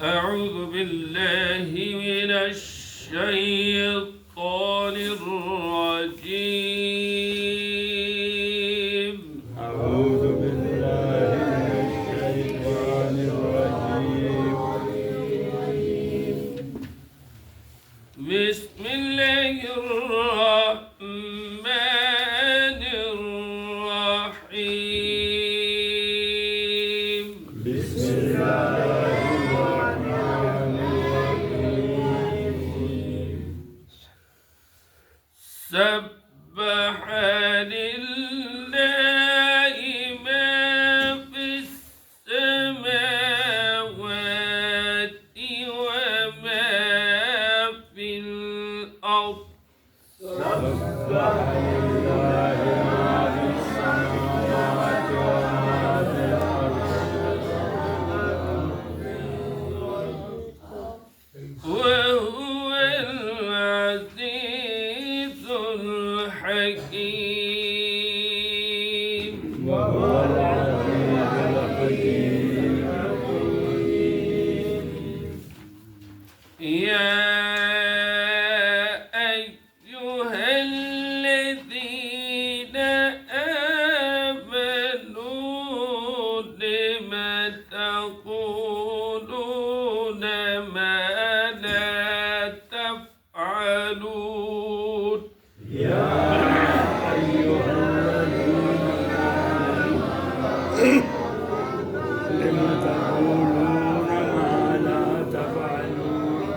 أعوذ بالله من الشيطان الرجيم. أعوذ بالله من الشيطان الرجيم. بسم الله الرحمن الرحيم. بسم الله الرحمن الرحيم. سبح لله ما في السماوات وما في الأرض. سبح لله ما في السماوات وما في الأرض وهو العزيز الحكيم. وهو العزيز الحكيم. يا أيها الذين آمنوا لم تقولون ما لا تفعلون. يا أيها الذين آمنوا لم تقولون ما لا تفعلون.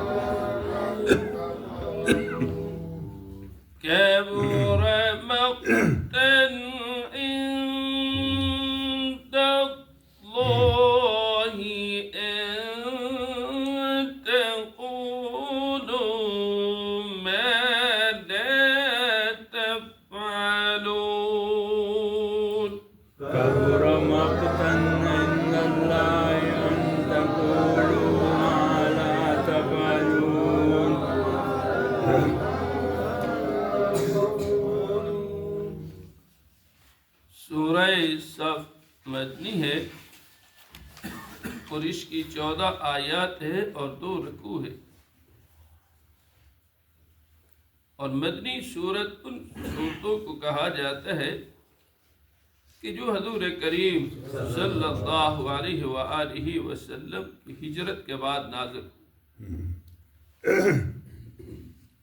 كبر مقتا عند الله أن تقولوا ما لا تفعلون. كبر مقتا عند الله أن تقولوا ما لا تفعلون. سورہ صف مدنی ہے اور اس کی 14 آیات ہے اور 2 رکوع ہے، اور مدنی سورت ان صورتوں کو کہا جاتا ہے کہ جو حضور کریم صلی اللہ علیہ وآلہ وسلم کی ہجرت کے بعد نازل.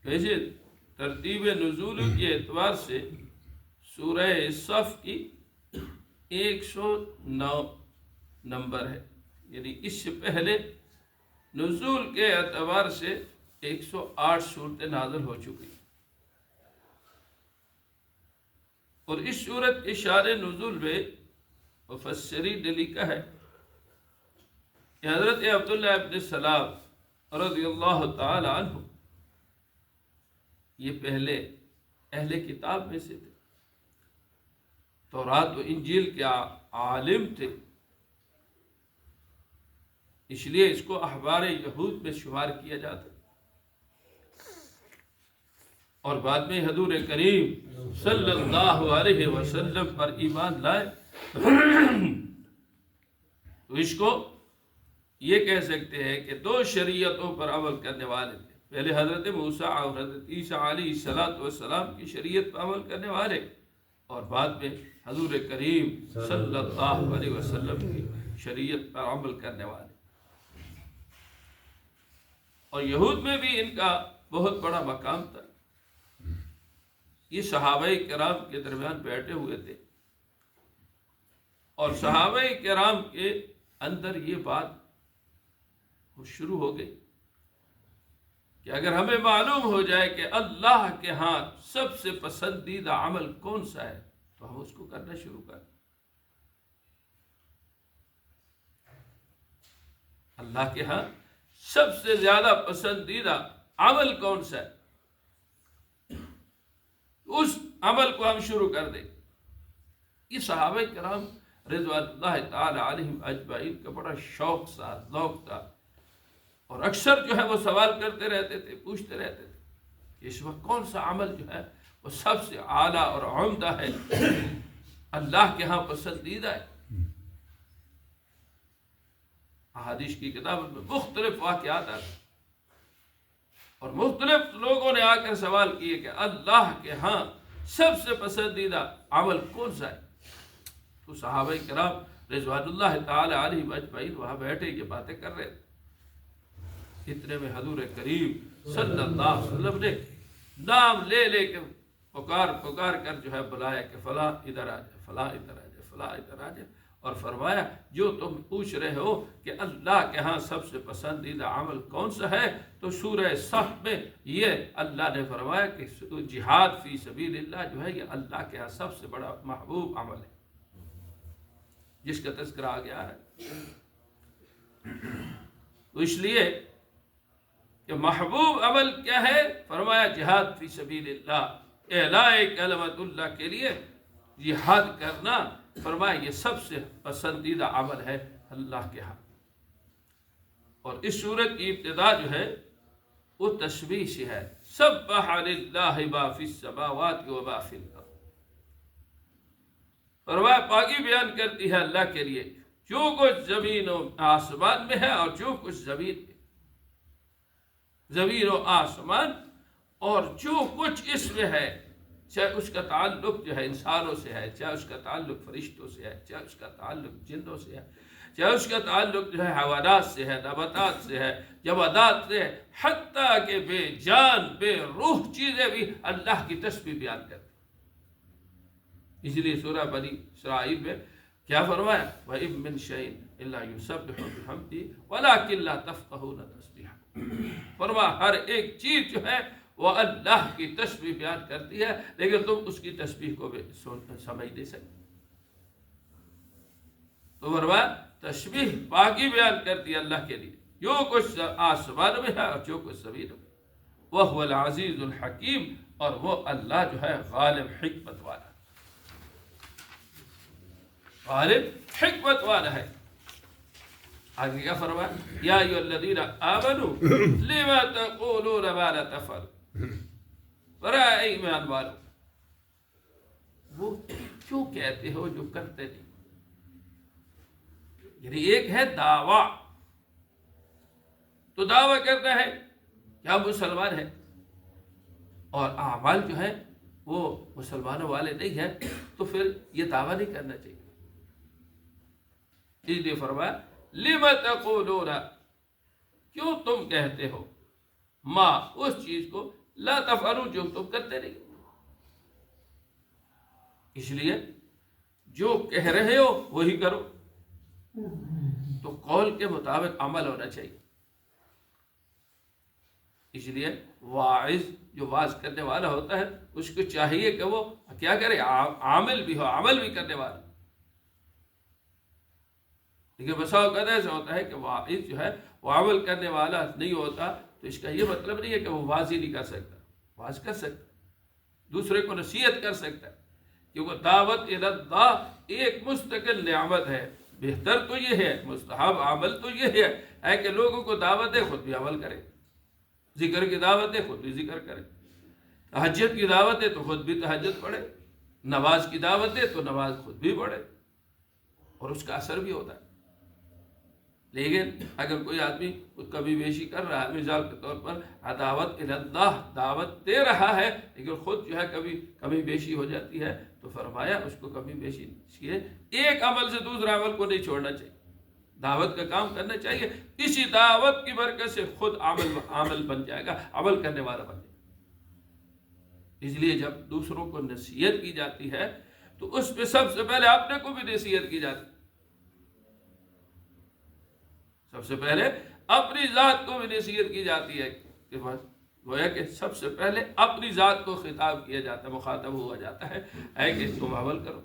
ویسے ترتیب نزول کے اعتبار سے سورہ صف کی 109 نمبر ہے، یعنی اس سے پہلے نزول کے اعتبار سے 108 صورتیں نازل ہو چکی. اور اس صورت کے شان نزول میں مفسرین نے لکھا ہے کہ حضرت عبداللہ ابن سلام رضی اللہ تعالی عنہ یہ پہلے اہل کتاب میں سے تھے، تورات و انجیل کے عالم تھے، اس لیے اس کو احبار یہود میں شمار کیا جاتا ہے. اور بعد میں حضور کریم صلی اللہ علیہ وسلم پر ایمان لائے تو اس کو یہ کہہ سکتے ہیں کہ 2 شریعتوں پر عمل کرنے والے تھے. پہلے حضرت موسیٰ اور حضرت عیسیٰ علیہ السلام کی شریعت پر عمل کرنے والے، اور بعد میں حضور کریم صلی اللہ علیہ وسلم کی شریعت پر عمل کرنے والے. اور یہود میں بھی ان کا بہت بڑا مقام تھا. یہ صحابہ کرام کے درمیان بیٹھے ہوئے تھے، اور صحابہ کرام کے اندر یہ بات شروع ہو گئی کہ اگر ہمیں معلوم ہو جائے کہ اللہ کے ہاں سب سے پسندیدہ عمل کون سا ہے تو ہم اس کو کرنا شروع کریں. اللہ کے ہاں سب سے زیادہ پسندیدہ عمل کون سا ہے، اس عمل کو ہم شروع کر دیں. یہ صحابہ کرام رضوان اللہ تعالی علیہم اجمعین کا بڑا شوق تھا، ذوق تھا، اور اکثر جو ہے وہ سوال کرتے رہتے تھے، پوچھتے رہتے تھے کہ اس وقت کون سا عمل جو ہے وہ سب سے اعلیٰ اور عمدہ ہے، اللہ کے ہاں پسندیدہ ہے. احادیث کی کتابوں میں مختلف واقعات آتے اور مختلف لوگوں نے آ کر سوال کیے کہ اللہ کے ہاں سب سے پسندیدہ عمل کون سا ہے؟ تو صحابہ کرام رضوان اللہ تعالی علیہم اجمعین وہاں بیٹھے یہ باتیں کر رہے تھے۔ اتنے میں حضور کریم صلی اللہ علیہ وسلم نے نام لے لے کے پکار کر جو ہے بلایا کہ فلاں ادھر آ جائے، فلاں ادھر آ جائے، فلاں ادھر آ جائے، اور فرمایا جو تم پوچھ رہے ہو کہ اللہ کے ہاں سب سے پسندیدہ عمل کون سا ہے، تو سورہ صف میں یہ اللہ نے فرمایا کہ جہاد فی سبیل اللہ جو ہے یہ اللہ کے ہاں سب سے بڑا محبوب عمل ہے، جس کا تذکرہ آ گیا ہے۔ تو اس لیے کہ محبوب عمل کیا ہے، فرمایا جہاد فی سبیل اللہ، اعلاء کلمت اللہ کے لیے جہاد کرنا، فرمایا یہ سب سے پسندیدہ عمل ہے اللہ کے ہاں۔ اور اس سورت کی ابتدا جو ہے وہ تسبیح سے ہے، سبح للہ ما فی السماوات و ما فی الارض، فرمایا پاکی بیان کرتی ہے اللہ کے لیے جو کچھ زمین و آسمان میں ہے اور جو کچھ زمین و آسمان اور جو کچھ اس میں ہے، چاہے اس کا تعلق جو ہے انسانوں سے ہے، چاہے اس کا تعلق فرشتوں سے ہے، چاہے اس کا تعلق جنوں سے ہے، چاہے اس کا تعلق جو ہے حیوانات سے ہے، نباتات سے ہے، جمادات سے ہے، حتیٰ کہ بے جان بے روح چیزیں بھی اللہ کی تسبیح بیان کرتی۔ اس لیے سورہ بنی اسرائیل میں کیا فرمایا، وَإِن مِّن شَيْءٍ إِلَّا يُسَبِّحُ بِحَمْدِهِ وَلَٰكِن لَّا تَفْقَهُونَ تَسْبِيحَهُ، فرمایا ہر ایک چیز جو ہے وہ اللہ کی تسبیح بیان کرتی ہے، لیکن تم اس کی تسبیح کو بھی سمجھ نہیں سکتے۔ تو فرمایا تسبیح پاکی بیان کرتی ہے اللہ کے لیے جو کچھ آسمان میں ہے اور جو کچھ زمین میں، وَهُوَ الْعَزِيزُ الْحَكِيمُ، اور وہ اللہ جو ہے غالب حکمت والا، غالب حکمت والا ہے۔ آگے کیا فرمایا، یا ایھا الذین آمنوا لما تقولون ما لا تفعلون، برائے ایمان والو وہ کیوں کہتے ہو جو کرتے نہیں۔ یعنی ایک ہے دعویٰ، تو دعویٰ کرتا ہے کہ ہم مسلمان ہیں، اور اعمال جو ہے وہ مسلمانوں والے نہیں ہیں، تو پھر یہ دعویٰ نہیں کرنا چاہیے۔ اس لیے فرمایا لما تقولون، کیوں تم کہتے ہو، ما اس چیز کو، لا تفعلون جو تم کرتے نہیں۔ اس لیے جو کہہ رہے ہو وہی کرو، تو قول کے مطابق عمل ہونا چاہیے۔ اس لیے واعظ جو واعظ کرنے والا ہوتا ہے اس کو چاہیے کہ وہ کیا کرے، عامل بھی ہو، عمل بھی کرنے والا۔ لیکن بسا اوقات ایسا ہوتا ہے کہ واعظ جو ہے وہ عمل کرنے والا نہیں ہوتا، تو اس کا یہ مطلب نہیں ہے کہ وہ واعظ ہی نہیں کر سکتا، واعظ کر سکتا، دوسرے کو نصیحت کر سکتا ہے، کیونکہ دعوت الی اللہ ایک مستقل نعمت ہے۔ بہتر تو یہ ہے، مستحب عمل تو یہ ہے کہ لوگوں کو دعوت دے، خود بھی عمل کرے، ذکر کی دعوت ہے خود بھی ذکر کرے، تہجد کی دعوت ہے تو خود بھی تہجد پڑھے، نماز کی دعوت ہے تو نماز خود بھی پڑھے، اور اس کا اثر بھی ہوتا ہے۔ لیکن اگر کوئی آدمی کمی بیشی کر رہا ہے، مثال کے طور پر دعوت الی اللہ دعوت دے رہا ہے، لیکن خود جو ہے کبھی کمی بیشی ہو جاتی ہے، تو فرمایا اس کو کمی بیشی ہے، ایک عمل سے دوسرا عمل کو نہیں چھوڑنا چاہیے، دعوت کا کام کرنا چاہیے، اسی دعوت کی برکت سے خود عمل بن جائے گا، عمل کرنے والا بن جائے گا۔ اس لیے جب دوسروں کو نصیحت کی جاتی ہے تو اس پہ سب سے پہلے اپنے کو بھی نصیحت کی جاتی ہے، سب سے پہلے اپنی ذات کو بھی نصیحت کی جاتی ہے، کہ گویا کہ سب سے پہلے اپنی ذات کو خطاب کیا جاتا ہے، مخاطب ہوا جاتا ہے کہ تم عمل کرو۔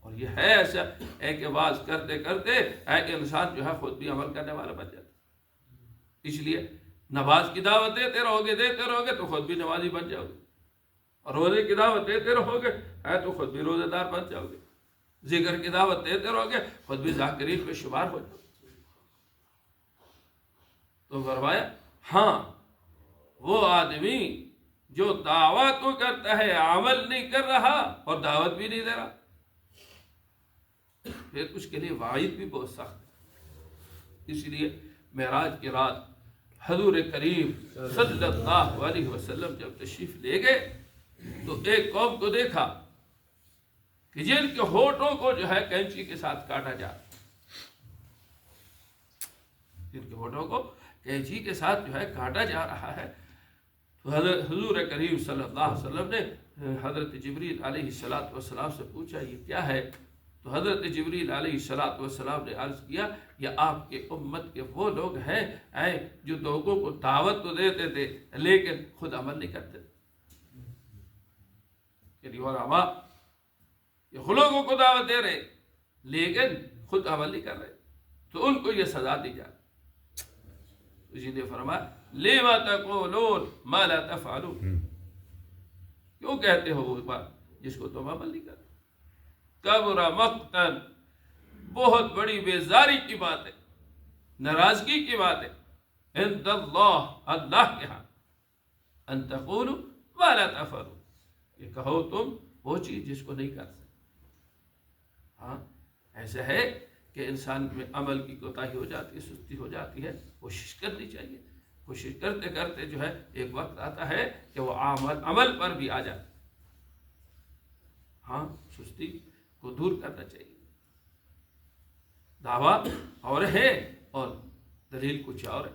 اور یہ ہے ایسا ہے کہ واعظ کرتے کرتے کہ انسان جو ہے خود بھی عمل کرنے والا بن جاتا ہے۔ اس لیے نماز کی دعوت دیتے رہو گے تو خود بھی نمازی بن جاؤ گے، اور روزے کی دعوت دیتے رہو گے تو خود بھی روزے دار بن جاؤ گے، ذکر کی دعوت دیتے رہو گے خود بھی ذاکرین میں شمار ہو جاؤ گے۔ تو فرمایا ہاں وہ آدمی جو دعویٰ تو کرتا ہے، عمل نہیں کر رہا اور دعوت بھی نہیں دے رہا، پھر اس کے لیے وعید بھی بہت سخت ہے۔ اس لیے معراج کی رات حضور کریم صلی اللہ علیہ وسلم جب تشریف لے گئے تو ایک قوم کو دیکھا کہ جن کے ہونٹوں کو جو ہے کینچی کے ساتھ کاٹا جا رہا، جن کے ہونٹوں کو کینچی کے ساتھ جو ہے کاٹا جا رہا ہے، تو حضور کریم صلی اللہ علیہ وسلم نے حضرت جبریل علیہ السلام سے پوچھا یہ کیا ہے؟ تو حضرت جبریل علیہ السلام نے عرض کیا یہ آپ کے امت کے وہ لوگ ہیں جو لوگوں کو دعوت تو دیتے تھے لیکن خود عمل نہیں کرتے تھے۔ یعنی علماء یہ لوگوں کو دعوت دے رہے لیکن خود عمل نہیں کر رہے، تو ان کو یہ سزا دی جائے۔ اسی نے فرمایا لما تقولون ما لا تفعلون، کیوں کہتے ہو وہ بات جس کو تم عمل نہیں کرتے؟ کبر مقتن، بہت بڑی بیزاری کی بات ہے، ناراضگی کی بات ہے، عند اللہ، اللہ کے ہاں، ان تقولوا ما لا تفعلون، یہ کہو تم وہ چیز جس کو نہیں کر سکتے۔ ہاں ایسا ہے کہ انسان میں عمل کی کوتاہی ہو جاتی ہے، سستی ہو جاتی ہے، کوشش کرنی چاہیے، کوشش کرتے کرتے جو ہے ایک وقت آتا ہے کہ وہ عمل پر بھی آ جاتا ہے۔ ہاں سستی کو دور کرنا چاہیے، دعویٰ اور ہے اور دلیل کچھ اور ہے،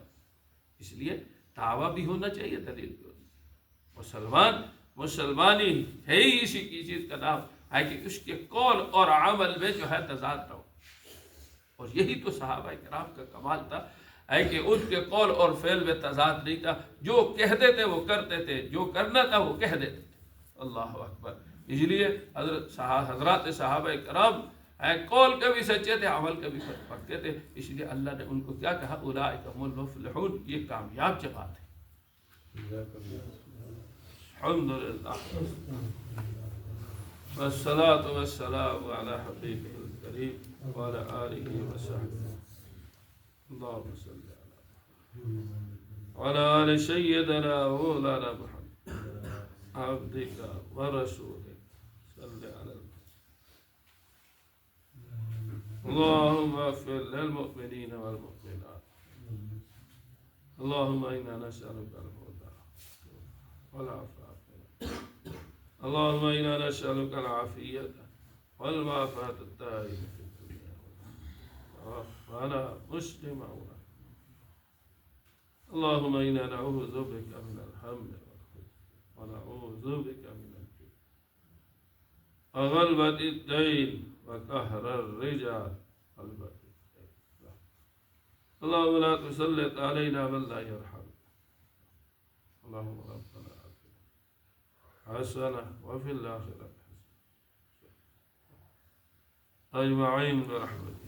اس لیے دعویٰ بھی ہونا چاہیے، دلیل بھی ہونی چاہیے۔ مسلمانی ہے ہی اسی کی چیز کا نام ہے کہ اس کے قول اور عمل میں جو ہے تضاد نہ ہو، اور یہی تو صحابہ کرام کا کمال تھا کہ ان کے قول اور فعل میں تضاد نہیں تھا، جو کہتے تھے وہ کرتے تھے، جو کرنا تھا وہ کہہ دیتے تھے۔ اللہ اکبر۔ اس لیے حضرات صحابہ کرام قول کے بھی سچے تھے، عمل کے بھی پکے تھے، اس لیے اللہ نے ان کو کیا کہا اولئک هم المفلحون، یہ کامیاب جماعت ہے۔ الحمدللہ والصلاة والسلام على حبیبہ الکریم وعلى آلہ وصحبہ، اللہم صل وعلى آل سیدنا مولانا محمد عبدک ورسولک صلی علی اللهم اغفر للمؤمنين والمؤمنات، اللهم إنا نسألك الهدى والعافية، اللهم إنا نسألك العافية والمعافاة الدائمة في الدنيا والآخرة مسلما اللهم إنا نعوذ بك من الهم والحزن ونعوذ بك من الجبن وغلبة الدين وقهر الرجال والبغي، اللهم لا تسلط علينا من لا يرحمنا، اللهم ربنا آتنا حسنة وفي الآخرة حسنة أجمعين برحمتك